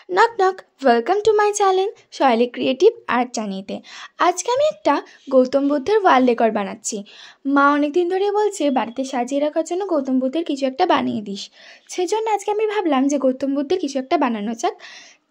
Knock knock welcome to my channel শৈলী creative art জার্নিতে। আজকে আমি একটা গৌতম বুদ্ধের ওয়ার্ল্ড ডেকর বানাচ্ছি। মা অনেকদিন ধরে বলছে বাড়িতে সাজিয়ে রাখার জন্য গৌতম বুদ্ধের কিছু একটা বানিয়ে দিস। সেজন্য আজকে আমি ভাবলাম যে গৌতম বুদ্ধের কিছু একটা বানানো যাক।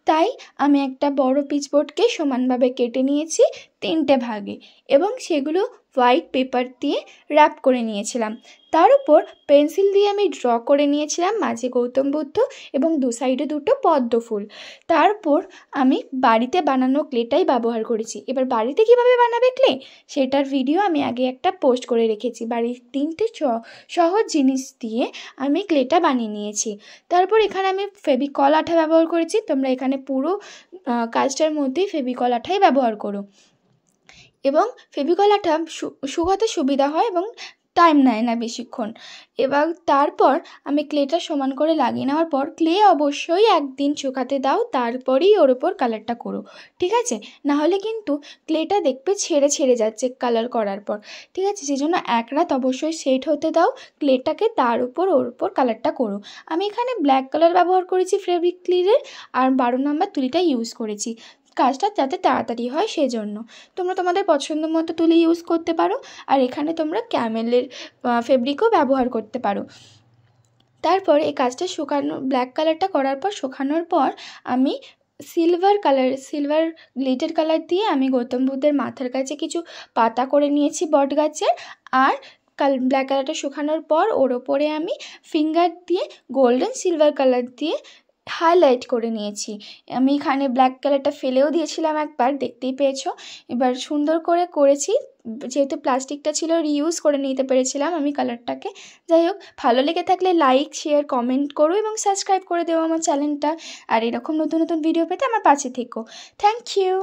তাই আমি একটা বড় পিচবোর্ডকে সমানভাবে কেটে নিয়েছি 3টে ভাগে এবং সেগুলো হোয়াইট পেপার দিয়ে র্যাপ করে নিয়েছিলাম। তার উপর পেন্সিল দিয়ে আমি ড্র করে নিয়েছিলাম মাঝে গৌতম বুদ্ধ এবং দু সাইডে দুটো পদ্ম ফুল। তারপর আমি বাড়িতে বানানো ক্লেটাই ব্যবহার করেছি। এবার বাড়িতে কিভাবে বানাবে ক্লে সেটার ভিডিও আমি আগে একটা পোস্ট করে রেখেছি। বাড়ির 3টে সহজ জিনিস দিয়ে আমি ক্লেটা বানিয়ে নিয়েছি। তারপর এখানে আমি ফেভিকল আঠা ব্যবহার করেছি। তোমরা এখানে পুরো কাজটার মধ্যেই ফেভিকল আঠাই ব্যবহার করো এবং ফেভিকল আঠা শুকাতে সুবিধা হয় এবং টাইম নেয় না বেশিক্ষণ। এবার তারপর আমি ক্লেটা সমান করে লাগিয়ে নেওয়ার পর ক্লে অবশ্যই একদিন শুকাতে দাও, তারপরেই ওর ওপর কালারটা করো, ঠিক আছে? নাহলে কিন্তু ক্লেটা দেখবে ছেড়ে ছেড়ে যাচ্ছে কালার করার পর, ঠিক আছে? সেই জন্য এক রাত অবশ্যই সেট হতে দাও ক্লেটাকে, তার উপর ওর উপর কালারটা করো। আমি এখানে ব্ল্যাক কালার ব্যবহার করেছি ফেব্রিক ক্লিনের, আর 12 নম্বর তুলিটা ইউজ করেছি কাজটা যাতে তাড়াতাড়ি হয় সেজন্য। তোমরা তোমাদের পছন্দ মতো তুলি ইউজ করতে পারো, আর এখানে তোমরা ক্যামেলের ফেব্রিকও ব্যবহার করতে পারো। তারপর এই কাজটা ব্ল্যাক কালারটা করার পর শুকানোর পর আমি সিলভার গ্লিটার কালার দিয়ে আমি গৌতম বুদ্ধের মাথার কাছে কিছু পাতা করে নিয়েছি বট গাছের। আর ব্ল্যাক কালারটা শুকানোর পর ওর ওপরে আমি ফিঙ্গার দিয়ে গোল্ডেন সিলভার কালার দিয়ে হাইলাইট করে নিয়েছি। আমি এখানে ব্ল্যাক কালারটা ফেলেও দিয়েছিলাম একবার, দেখতেই পেয়েছো। এবার সুন্দর করে করেছি, যেহেতু প্লাস্টিকটা ছিল রিইউজ করে নিতে পেরেছিলাম আমি কালারটাকে। যাই হোক, ভালো লেগে থাকলে লাইক শেয়ার কমেন্ট করো এবং সাবস্ক্রাইব করে দেবো আমার চ্যানেলটা। আর এরকম নতুন নতুন ভিডিও পেতে আমার পাশে থেকো। Thank you.